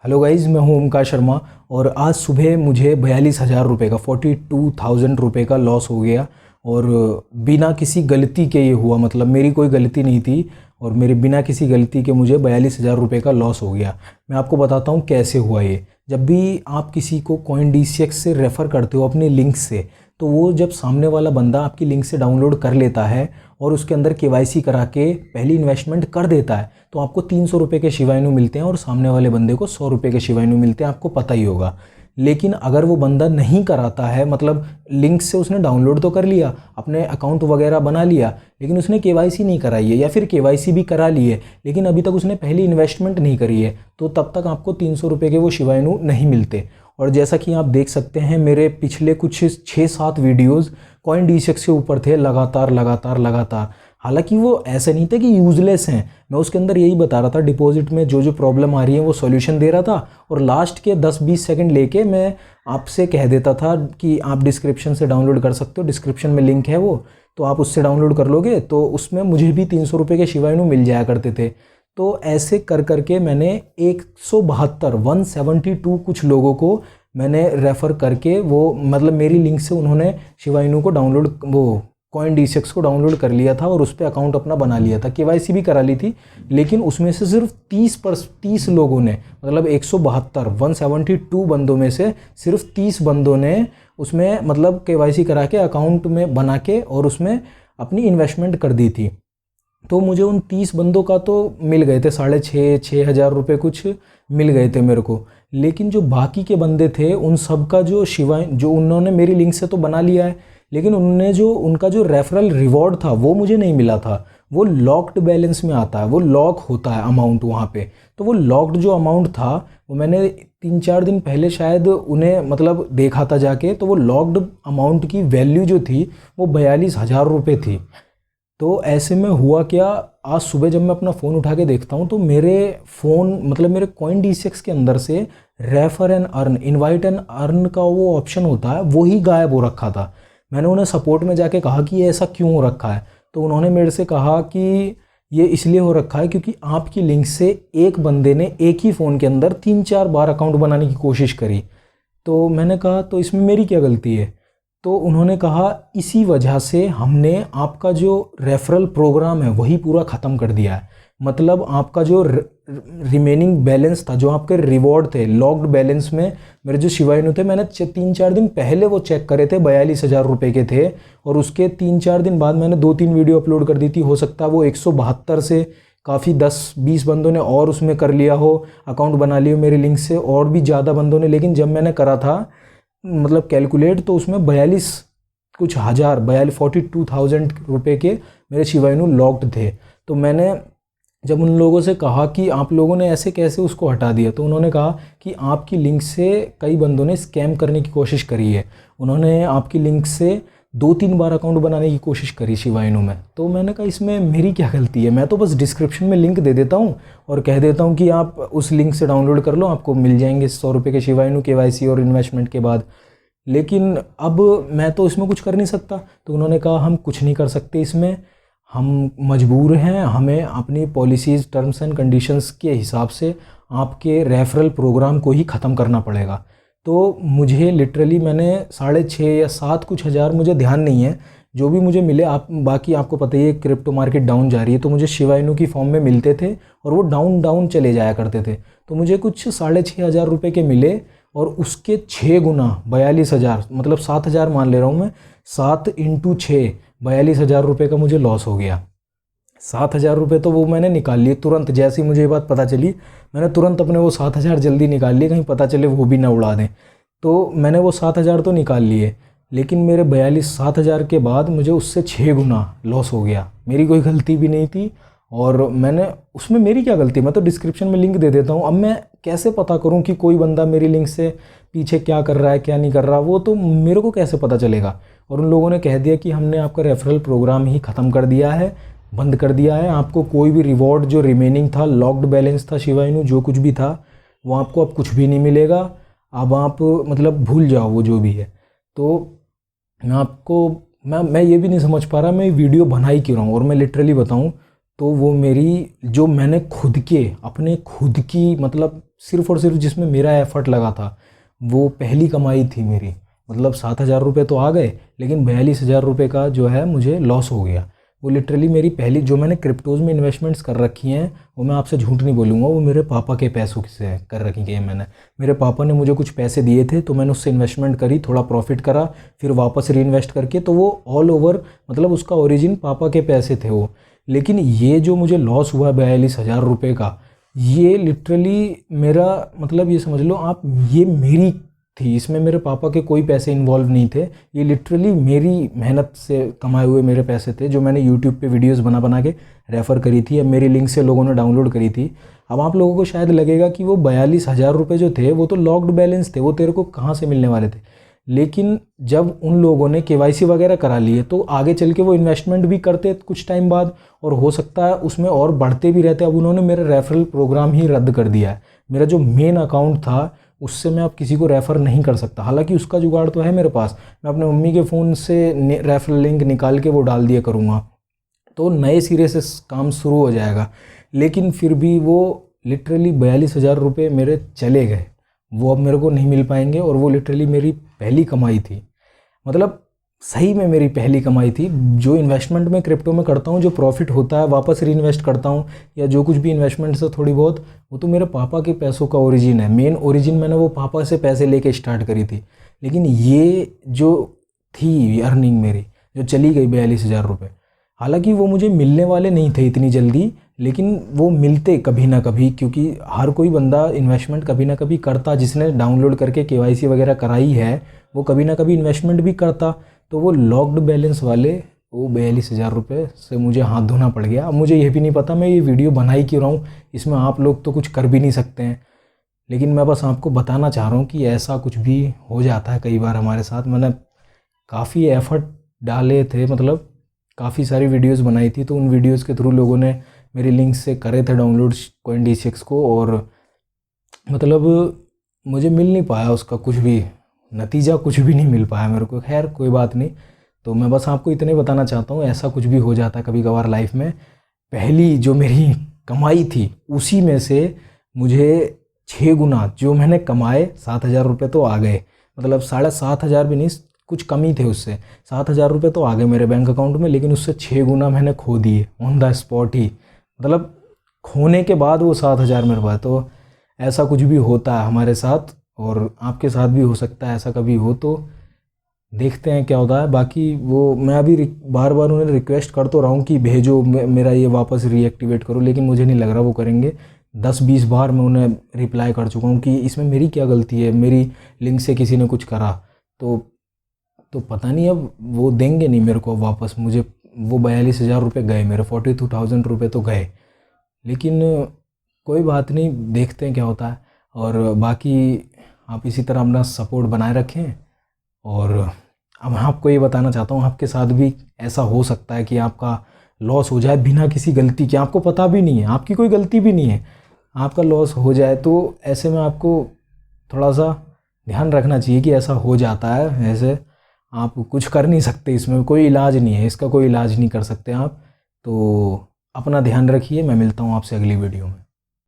Hello guys, मैं हूं ओमकार शर्मा। और आज सुबह मुझे 42,000 रुपये का 42,000 रुपये का लॉस हो गया। और बिना किसी गलती के ये हुआ, मतलब मेरी कोई गलती नहीं थी और मेरे बिना किसी गलती के मुझे 42,000 रुपये का लॉस हो गया। मैं आपको बताता हूँ कैसे हुआ ये। जब भी आप किसी को CoinDCX से रेफ़र करते हो अपने लिंक से, तो वो जब सामने वाला बंदा आपकी लिंक से डाउनलोड कर लेता है और उसके अंदर KYC करा के पहली इन्वेस्टमेंट कर देता है, तो आपको 300 रुपये के शिवाइनू मिलते हैं और सामने वाले बंदे को 100 रुपये के शिवाइनू मिलते हैं, आपको पता ही होगा। लेकिन अगर वो बंदा नहीं कराता है, मतलब लिंक से उसने डाउनलोड तो कर लिया, अपने अकाउंट वगैरह बना लिया, लेकिन उसने KYC नहीं कराई है, या फिर KYC भी करा ली है लेकिन अभी तक उसने पहली इन्वेस्टमेंट नहीं करी है, तो तब तक आपको 300 रुपये के वो शिवाइनू नहीं मिलते। और जैसा कि आप देख सकते हैं, मेरे पिछले कुछ 6-7 वीडियोज़ CoinDCX के ऊपर थे, लगातार। हालांकि वो ऐसे नहीं थे कि यूज़लेस हैं, मैं उसके अंदर यही बता रहा था, डिपॉजिट में जो जो प्रॉब्लम आ रही है वो सॉल्यूशन दे रहा था, और लास्ट के 10-20 सेकंड लेके मैं आपसे कह देता था कि आप डिस्क्रिप्शन से डाउनलोड कर सकते हो, डिस्क्रिप्शन में लिंक है वो, तो आप उससे डाउनलोड कर लोगे, तो उसमें मुझे भी 300 रुपये के शिवाइनू मिल जाया करते थे। तो ऐसे कर करके मैंने 172 कुछ लोगों को मैंने रेफ़र करके, वो मतलब मेरी लिंक से उन्होंने शिवाइनू को डाउनलोड, वो CoinDCX को डाउनलोड कर लिया था और उस पर अकाउंट अपना बना लिया था, KYC भी करा ली थी। लेकिन उसमें से सिर्फ 30 लोगों ने, मतलब 172 बंदों में से सिर्फ 30 बंदों ने उसमें मतलब KYC करा के अकाउंट में बना के और उसमें अपनी इन्वेस्टमेंट कर दी थी। तो मुझे उन 30 बंदों का तो मिल गए थे 6,500 रुपये कुछ मिल गए थे मेरे को। लेकिन जो बाकी के बंदे थे उन सब का जो उन्होंने मेरी लिंक से तो बना लिया है, लेकिन उनका जो रेफरल रिवॉर्ड था वो मुझे नहीं मिला था। वो लॉक्ड बैलेंस में आता है, वो लॉक होता है अमाउंट वहाँ पे। तो वो लॉक्ड जो अमाउंट था वो मैंने 3-4 दिन पहले शायद उन्हें मतलब देखा था जाके, तो वो लॉक्ड अमाउंट की वैल्यू जो थी वो 42,000 रुपये थी। तो ऐसे में हुआ क्या, आज सुबह जब मैं अपना फ़ोन उठा के देखता हूँ तो मेरे फ़ोन, मतलब मेरे CoinDCX के अंदर से refer and earn, invite and earn का वो ऑप्शन होता है, वो ही गायब हो रखा था। मैंने उन्हें सपोर्ट में जाके कहा कि ये ऐसा क्यों हो रखा है, तो उन्होंने मेरे से कहा कि ये इसलिए हो रखा है क्योंकि आपकी लिंक से एक बंदे ने एक ही फ़ोन के अंदर 3-4 बार अकाउंट बनाने की कोशिश करी। तो मैंने कहा तो इसमें मेरी क्या गलती है? तो उन्होंने कहा इसी वजह से हमने आपका जो रेफरल प्रोग्राम है वही पूरा ख़त्म कर दिया है। मतलब आपका जो रिमेनिंग बैलेंस था, जो आपके रिवॉर्ड थे लॉक्ड बैलेंस में, मेरे जो शिवाइनू थे मैंने 3-4 दिन पहले वो चेक करे थे, 42,000 रुपये के थे। और उसके 3-4 दिन बाद मैंने 2-3 वीडियो अपलोड कर दी थी। हो सकता है वो 172 से काफ़ी 10-20 बंदों ने और उसमें कर लिया हो, अकाउंट बना लिया हो मेरी लिंक से, और भी ज़्यादा बंदों ने। लेकिन जब मैंने करा था मतलब कैलकुलेट, तो उसमें 42,000 रुपये के मेरे शिवाइनू लॉक्ड थे। तो मैंने जब उन लोगों से कहा कि आप लोगों ने ऐसे कैसे उसको हटा दिया, तो उन्होंने कहा कि आपकी लिंक से कई बंदों ने स्कैम करने की कोशिश करी है, उन्होंने आपकी लिंक से 2-3 बार अकाउंट बनाने की कोशिश करी शिवाइनू में। तो मैंने कहा इसमें मेरी क्या गलती है? मैं तो बस डिस्क्रिप्शन में लिंक दे देता हूँ और कह देता हूँ कि आप उस लिंक से डाउनलोड कर लो, आपको मिल जाएंगे 100 रुपये के शिवाइनू KYC और इन्वेस्टमेंट के बाद। लेकिन अब मैं तो इसमें कुछ कर नहीं सकता। तो उन्होंने कहा हम कुछ नहीं कर सकते इसमें, हम मजबूर हैं, हमें अपनी पॉलिसीज़, टर्म्स एंड कंडीशंस के हिसाब से आपके रेफरल प्रोग्राम को ही ख़त्म करना पड़ेगा। तो मुझे लिटरली मैंने 6.5 या 7 कुछ हज़ार, मुझे ध्यान नहीं है, जो भी मुझे मिले, आप बाकी आपको पता ही है क्रिप्टो मार्केट डाउन जा रही है, तो मुझे शिवाइनू की फॉर्म में मिलते थे और वो डाउन चले जाया करते थे। तो मुझे कुछ 6,500 रुपये के मिले और उसके 6 गुना 42,000, मतलब 7,000 मान ले रहा हूँ मैं, 7 × 6 42,000 रुपये का मुझे लॉस हो गया। 7,000 रुपये तो वो मैंने निकाल लिए तुरंत, जैसे ही मुझे ये बात पता चली मैंने तुरंत अपने वो 7,000 जल्दी निकाल लिए, कहीं पता चले वो भी ना उड़ा दें। तो मैंने वो 7,000 तो निकाल लिए, लेकिन मेरे 7,000 के बाद मुझे उससे 6 गुना लॉस हो गया। मेरी कोई गलती भी नहीं थी और मैंने उसमें, मेरी क्या गलती? मैं तो डिस्क्रिप्शन में लिंक दे देता हूँ। अब मैं कैसे पता करूँ कि कोई बंदा मेरी लिंक से पीछे क्या कर रहा है क्या नहीं कर रहा? वो तो मेरे को कैसे पता चलेगा? और उन लोगों ने कह दिया कि हमने आपका रेफरल प्रोग्राम ही ख़त्म कर दिया है, बंद कर दिया है, आपको कोई भी रिवॉर्ड जो रिमेनिंग था, लॉक्ड बैलेंस था शिवाइनू, जो कुछ भी था वो आपको अब कुछ भी नहीं मिलेगा। अब आप मतलब भूल जाओ वो जो भी है। तो मैं ये भी नहीं समझ पा रहा मैं वीडियो बना ही क्यों रहा हूँ। और मैं लिटरली बताऊँ तो वो मेरी, जो मैंने खुद की मतलब सिर्फ़ और सिर्फ जिसमें मेरा एफ़र्ट लगा था, वो पहली कमाई थी मेरी। मतलब 7,000 रुपये तो आ गए, लेकिन 42,000 रुपये का जो है मुझे लॉस हो गया। वो लिटरली मेरी पहली, जो मैंने क्रिप्टोज़ में इन्वेस्टमेंट्स कर रखी हैं, वो मैं आपसे झूठ नहीं बोलूँगा, वो मेरे पापा के पैसों से कर रखी हैं मैंने। मेरे पापा ने मुझे कुछ पैसे दिए थे, तो मैंने उससे इन्वेस्टमेंट करी, थोड़ा प्रॉफिट करा, फिर वापस री इन्वेस्ट करके, तो वो ऑल ओवर, मतलब उसका ओरिजिन पापा के पैसे थे वो। लेकिन ये जो मुझे लॉस हुआ 42,000 रुपये का, ये लिटरली मेरा, मतलब ये समझ लो आप, ये मेरी थी, इसमें मेरे पापा के कोई पैसे इन्वॉल्व नहीं थे। ये लिटरली मेरी मेहनत से कमाए हुए मेरे पैसे थे, जो मैंने यूट्यूब पे वीडियोस बना बना के रेफ़र करी थी, या मेरी लिंक से लोगों ने डाउनलोड करी थी। अब आप लोगों को शायद लगेगा कि वो 42,000 रुपये जो थे वो तो लॉक्ड बैलेंस थे, वो तेरे को कहाँ से मिलने वाले थे। लेकिन जब उन लोगों ने केवाईसी वगैरह करा लिए, तो आगे चल के वो इन्वेस्टमेंट भी करते कुछ टाइम बाद, और हो सकता है उसमें और बढ़ते भी रहते। अब उन्होंने मेरा रेफरल प्रोग्राम ही रद्द कर दिया है। मेरा जो मेन अकाउंट था, उससे मैं अब किसी को रेफ़र नहीं कर सकता। हालांकि उसका जुगाड़ तो है मेरे पास, मैं अपने मम्मी के फ़ोन से रेफरल लिंक निकाल के वो डाल दिया करूँगा, तो नए सिरे से काम शुरू हो जाएगा। लेकिन फिर भी वो लिटरली 42,000 रुपये मेरे चले गए, वो अब मेरे को नहीं मिल पाएंगे। और वो लिटरली मेरी पहली कमाई थी, मतलब सही में मेरी पहली कमाई थी। जो इन्वेस्टमेंट मैं क्रिप्टो में करता हूँ, जो प्रॉफिट होता है वापस री इन्वेस्ट करता हूँ, या जो कुछ भी इन्वेस्टमेंट से थोड़ी बहुत, वो तो मेरे पापा के पैसों का ओरिजिन है। मेन ओरिजिन मैंने वो पापा से पैसे लेके स्टार्ट करी थी। लेकिन ये जो थी अर्निंग मेरी, जो चली गई 42,000 रुपये, हालांकि वो मुझे मिलने वाले नहीं थे इतनी जल्दी, लेकिन वो मिलते कभी ना कभी, क्योंकि हर कोई बंदा इन्वेस्टमेंट कभी ना कभी करता। जिसने डाउनलोड करके केवाईसी वगैरह कराई है, वो कभी ना कभी इन्वेस्टमेंट भी करता। तो वो लॉक्ड बैलेंस वाले वो 42,000 रुपये से मुझे हाथ धोना पड़ गया। अब मुझे ये भी नहीं पता मैं ये वीडियो बना ही क्यों रहा हूँ, इसमें आप लोग तो कुछ कर भी नहीं सकते हैं। लेकिन मैं बस आपको बताना चाह रहा हूँ कि ऐसा कुछ भी हो जाता है कई बार हमारे साथ। मैंने काफ़ी एफ़र्ट डाले थे, मतलब काफ़ी सारी वीडियोस बनाई थी, तो उन वीडियोस के थ्रू लोगों ने मेरी लिंक से करे थे डाउनलोड CoinDCX को, और मतलब मुझे मिल नहीं पाया उसका कुछ भी नतीजा, कुछ भी नहीं मिल पाया मेरे को। खैर कोई बात नहीं। तो मैं बस आपको इतने बताना चाहता हूँ, ऐसा कुछ भी हो जाता है कभी कभार लाइफ में। पहली जो मेरी कमाई थी, उसी में से मुझे 6 गुना जो मैंने कमाए, 7,000 रुपये तो आ गए। मतलब 7,500 भी नहीं, कुछ कम ही थे उससे। 7,000 रुपये तो आ गए मेरे बैंक अकाउंट में, लेकिन उससे 6 गुना मैंने खो दिए ऑन द स्पॉट ही। मतलब खोने के बाद वो 7,000 मेरे पास। तो ऐसा कुछ भी होता है हमारे साथ, और आपके साथ भी हो सकता है ऐसा कभी हो। तो देखते हैं क्या होता है। बाकी वो मैं अभी बार बार उन्हें रिक्वेस्ट कर तो रहा हूँ कि भेजो, मेरा ये वापस रीएक्टिवेट करो, लेकिन मुझे नहीं लग रहा वो करेंगे। 10-20 बार मैं उन्हें रिप्लाई कर चुका हूँ कि इसमें मेरी क्या गलती है, मेरी लिंक से किसी ने कुछ करा तो पता नहीं अब वो देंगे नहीं मेरे को वापस। मुझे वो 42,000 रुपये गए, मेरे 42,000 रुपये तो गए। लेकिन कोई बात नहीं, देखते हैं क्या होता है। और बाकी आप इसी तरह अपना सपोर्ट बनाए रखें। और अब मैं आपको ये बताना चाहता हूँ, आपके साथ भी ऐसा हो सकता है कि आपका लॉस हो जाए बिना किसी गलती के, आपको पता भी नहीं है, आपकी कोई गलती भी नहीं है, आपका लॉस हो जाए। तो ऐसे में आपको थोड़ा सा ध्यान रखना चाहिए कि ऐसा हो जाता है। ऐसे आप कुछ कर नहीं सकते, इसमें कोई इलाज नहीं है, इसका कोई इलाज नहीं कर सकते आप। तो अपना ध्यान रखिए। मैं मिलता हूँ आपसे अगली वीडियो में।